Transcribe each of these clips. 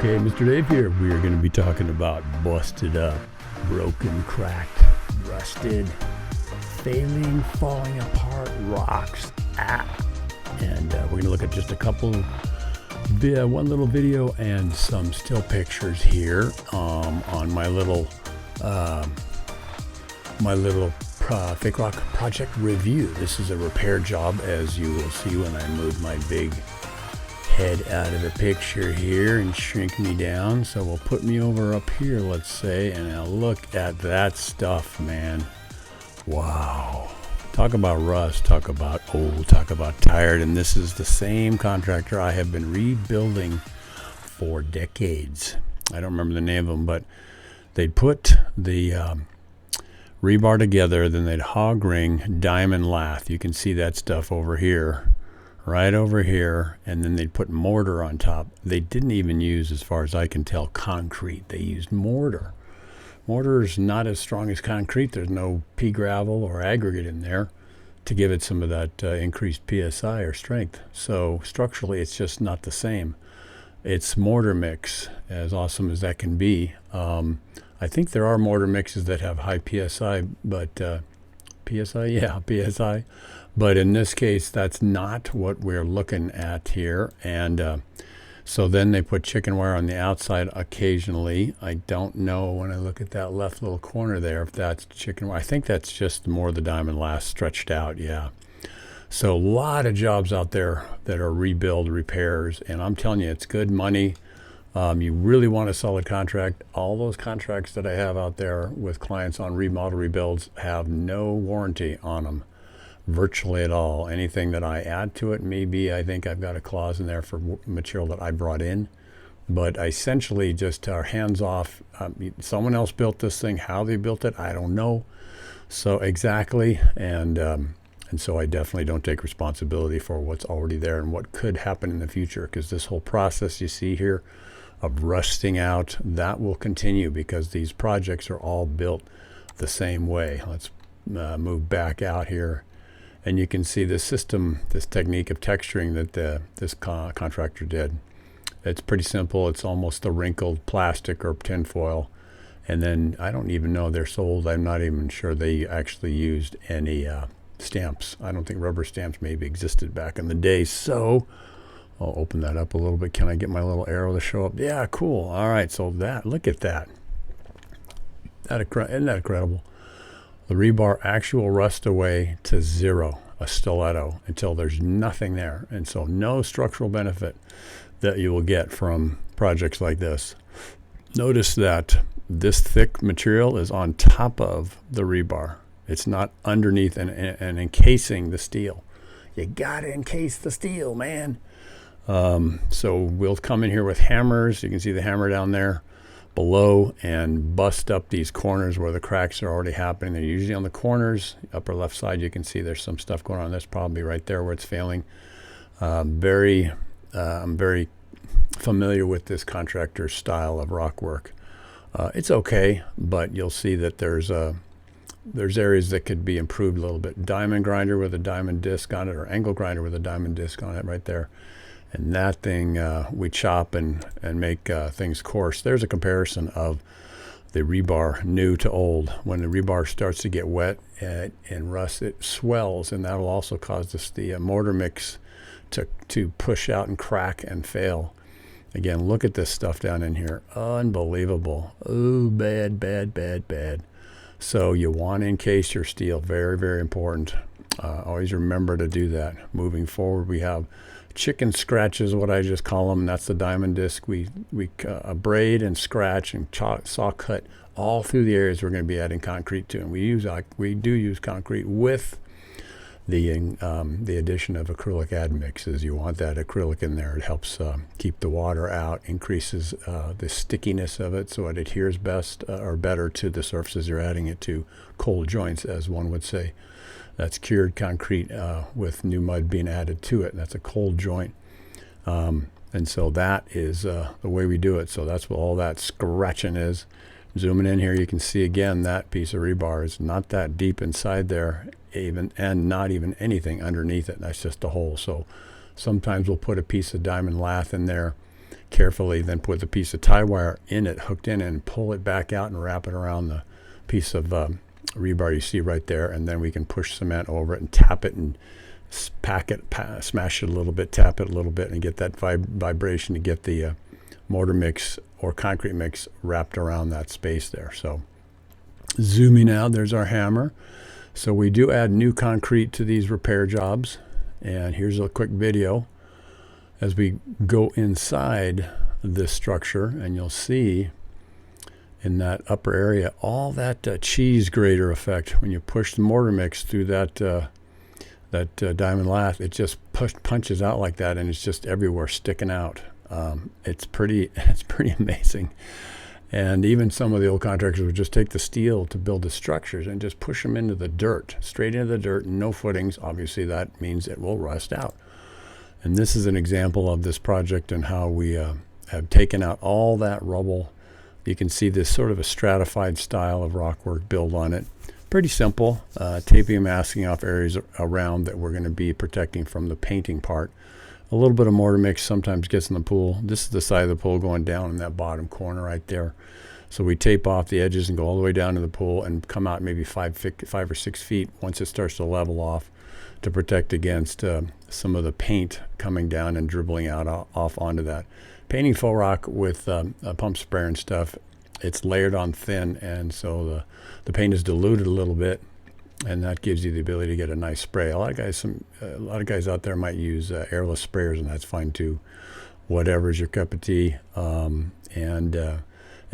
Okay, Mr. Dave here. We are going to be talking about busted up, broken, cracked, rusted, failing, falling apart rocks. And we're going to look at just a couple, one little video and some still pictures here on my little fake rock project review. This is a repair job, as you will see when I move my big head out of the picture here and shrink me down. So we'll put me over up here, let's say, and now look at that stuff, man. Wow. Talk about rust, talk about old, talk about tired. And this is the same contractor I have been rebuilding for decades. I don't remember the name of them, but they'd put the rebar together, then they'd hog ring diamond lath. You can see that stuff over here, right over here, and then they'd put mortar on top. They didn't even use, as far as I can tell, concrete. They used mortar. Mortar is not as strong as concrete. There's no pea gravel or aggregate in there to give it some of that increased PSI or strength. So structurally, it's just not the same. It's mortar mix, as awesome as that can be. I think there are mortar mixes that have high PSI, but PSI. But in this case, that's not what we're looking at here. And so then they put chicken wire on the outside occasionally. I don't know, when I look at that left little corner there, if that's chicken wire. I think that's just more the diamond lath stretched out, yeah. So a lot of jobs out there that are rebuild, repairs, and I'm telling you, it's good money. You really want a solid contract. All those contracts that I have out there with clients on remodel rebuilds have no warranty on them, virtually at all. Anything that I add to it, maybe I think I've got a clause in there for material that I brought in, but essentially just our hands off. Someone else built this thing. How they built it, I don't know. So exactly, and so I definitely don't take responsibility for what's already there and what could happen in the future, because this whole process you see here of rusting out, that will continue because these projects are all built the same way. Let's move back out here, and you can see the system, this technique of texturing that this contractor did. It's pretty simple. It's almost a wrinkled plastic or tin foil, and then I don't even know they're sold. I'm not even sure they actually used any stamps. I don't think rubber stamps maybe existed back in the day. So I'll open that up a little bit. Can I get my little arrow to show up? Yeah, cool. All right, so look at that. Isn't that incredible? The rebar actual rust away to zero, a stiletto, until there's nothing there. And so no structural benefit that you will get from projects like this. Notice that this thick material is on top of the rebar. It's not underneath and encasing the steel. You gotta encase the steel, man. So we'll come in here with hammers. You can see the hammer down there below and bust up these corners where the cracks are already happening. They're usually on the corners. Upper left side, you can see there's some stuff going on. That's probably right there where it's failing. I'm very familiar with this contractor's style of rock work. It's okay, but you'll see that there's areas that could be improved a little bit. Diamond grinder with a diamond disc on it, or angle grinder with a diamond disc on it right there. And that thing, we chop and make things coarse. There's a comparison of the rebar new to old. When the rebar starts to get wet and rust, it swells, and that'll also cause the mortar mix to push out and crack and fail. Again, look at this stuff down in here. Unbelievable. Oh, bad. So you want to encase your steel. Very, very important. Always remember to do that. Moving forward, we have chicken scratches, what I just call them. That's the diamond disc. We braid and scratch and saw cut all through the areas we're going to be adding concrete to. And we do use concrete with the addition of acrylic admixes. You want that acrylic in there. It helps keep the water out, increases the stickiness of it, so it adheres best or better to the surfaces you're adding it to. Cold joints, as one would say. That's cured concrete with new mud being added to it. That's a cold joint. And so that is the way we do it. So that's what all that scratching is. Zooming in here, you can see again that piece of rebar is not that deep inside there, and not even anything underneath it. That's just a hole. So sometimes we'll put a piece of diamond lath in there carefully then put the piece of tie wire in it, hooked in, and pull it back out and wrap it around the piece of rebar you see right there. And then we can push cement over it and tap it and pack it, smash it a little bit, tap it a little bit, and get that vibration to get the mortar mix or concrete mix wrapped around that space there. So zooming out, there's our hammer. So we do add new concrete to these repair jobs. And here's a quick video as we go inside this structure, and you'll see in that upper area all that cheese grater effect. When you push the mortar mix through that diamond lath, it just punches out like that, and it's just everywhere sticking out. It's pretty amazing. And even some of the old contractors would just take the steel to build the structures and just push them into the dirt, straight into the dirt, no footings. Obviously, that means it will rust out. And this is an example of this project and how we have taken out all that rubble. You can see this sort of a stratified style of rockwork build on it. Pretty simple, taping and masking off areas around that we're going to be protecting from the painting part. A little bit of mortar mix sometimes gets in the pool. This is the side of the pool going down in that bottom corner right there. So we tape off the edges and go all the way down to the pool and come out maybe 5 or 6 feet once it starts to level off, to protect against some of the paint coming down and dribbling out off onto that. Painting faux rock with a pump sprayer and stuff, it's layered on thin, and so the paint is diluted a little bit, and that gives you the ability to get a nice spray. A lot of guys out there might use airless sprayers, and that's fine too. Whatever's your cup of tea. And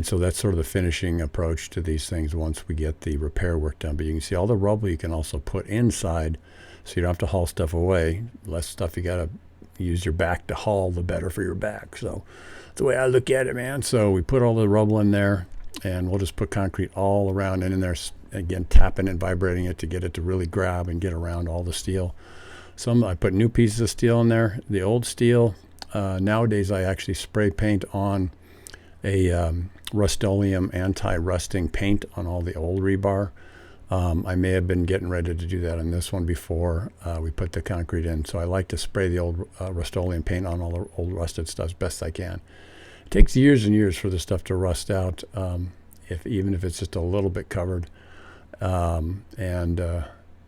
so that's sort of the finishing approach to these things once we get the repair work done. But you can see all the rubble you can also put inside, so you don't have to haul stuff away. Less stuff you got to use your back to haul, the better for your back. So that's the way I look at it, man. So we put all the rubble in there, and we'll just put concrete all around and in there, again, tapping and vibrating it to get it to really grab and get around all the steel. I put new pieces of steel in there. The old steel, nowadays I actually spray paint on a Rust-Oleum anti-rusting paint on all the old rebar. I may have been getting ready to do that on this one before we put the concrete in. So I like to spray the old Rust-Oleum paint on all the old rusted stuff as best I can. It takes years and years for the stuff to rust out, even if it's just a little bit covered.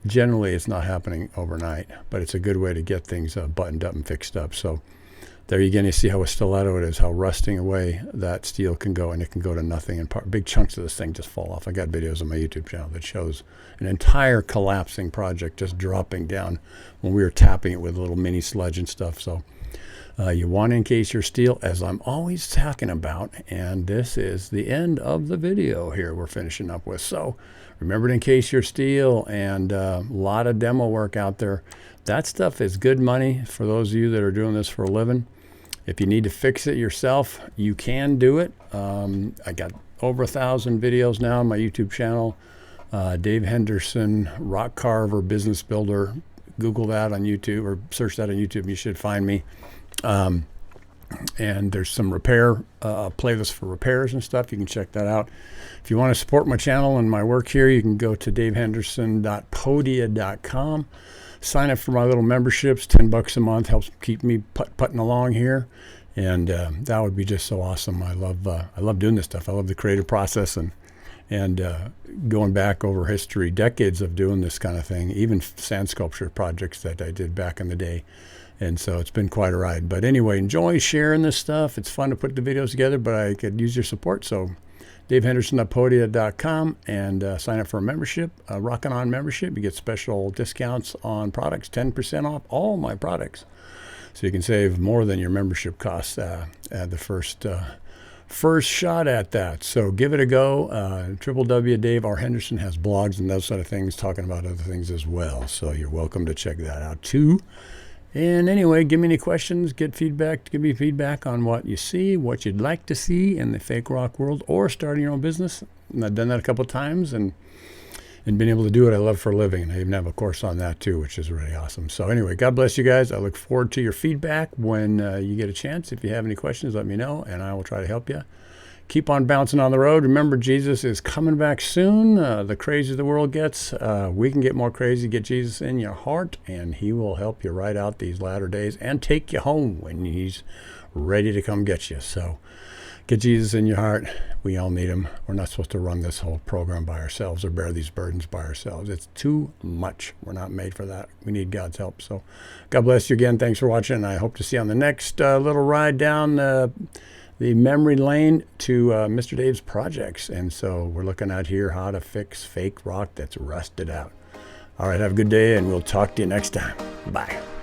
Generally it's not happening overnight, but it's a good way to get things buttoned up and fixed up. So there again, you see how a stiletto it is, how rusting away that steel can go, and it can go to nothing, and big chunks of this thing just fall off. I got videos on my YouTube channel that shows an entire collapsing project just dropping down when we were tapping it with a little mini sludge and stuff. So you want to encase your steel, as I'm always talking about, and this is the end of the video here we're finishing up with. So remember to encase your steel, and a lot of demo work out there. That stuff is good money for those of you that are doing this for a living. If you need to fix it yourself, you can do it. I got over 1,000 videos now on my YouTube channel. Dave Henderson, Rock Carver, Business Builder. Google that on YouTube, or search that on YouTube, and you should find me. And there's some repair playlists for repairs and stuff. You can check that out. If you want to support my channel and my work here, you can go to davehenderson.podia.com. Sign up for my little memberships. $10 a month helps keep me putting along here, and that would be just so awesome. I love doing this stuff. I love the creative process, and going back over history, decades of doing this kind of thing, even sand sculpture projects that I did back in the day. And so it's been quite a ride. But anyway, enjoy sharing this stuff. It's fun to put the videos together, but I could use your support. So davehenderson.podia.com, and sign up for a membership, a Rockin' On membership. You get special discounts on products, 10% off all my products. So you can save more than your membership costs at the first shot at that. So give it a go. Dave R. Henderson has blogs and those sort of things, talking about other things as well. So you're welcome to check that out too. And anyway, give me any questions, give me feedback on what you see, what you'd like to see in the fake rock world, or starting your own business. And I've done that a couple of times and been able to do what I love for a living. And I even have a course on that too, which is really awesome. So anyway, God bless you guys. I look forward to your feedback when you get a chance. If you have any questions, let me know, and I will try to help you. Keep on bouncing on the road. Remember, Jesus is coming back soon. The crazier the world gets, we can get more crazy. Get Jesus in your heart, and he will help you ride out these latter days and take you home when he's ready to come get you. So get Jesus in your heart. We all need him. We're not supposed to run this whole program by ourselves or bear these burdens by ourselves. It's too much. We're not made for that. We need God's help. So God bless you again. Thanks for watching. I hope to see you on the next little ride down the memory lane to Mr. Dave's projects. And so we're looking at here how to fix fake rock that's rusted out. All right, have a good day, and we'll talk to you next time. Bye.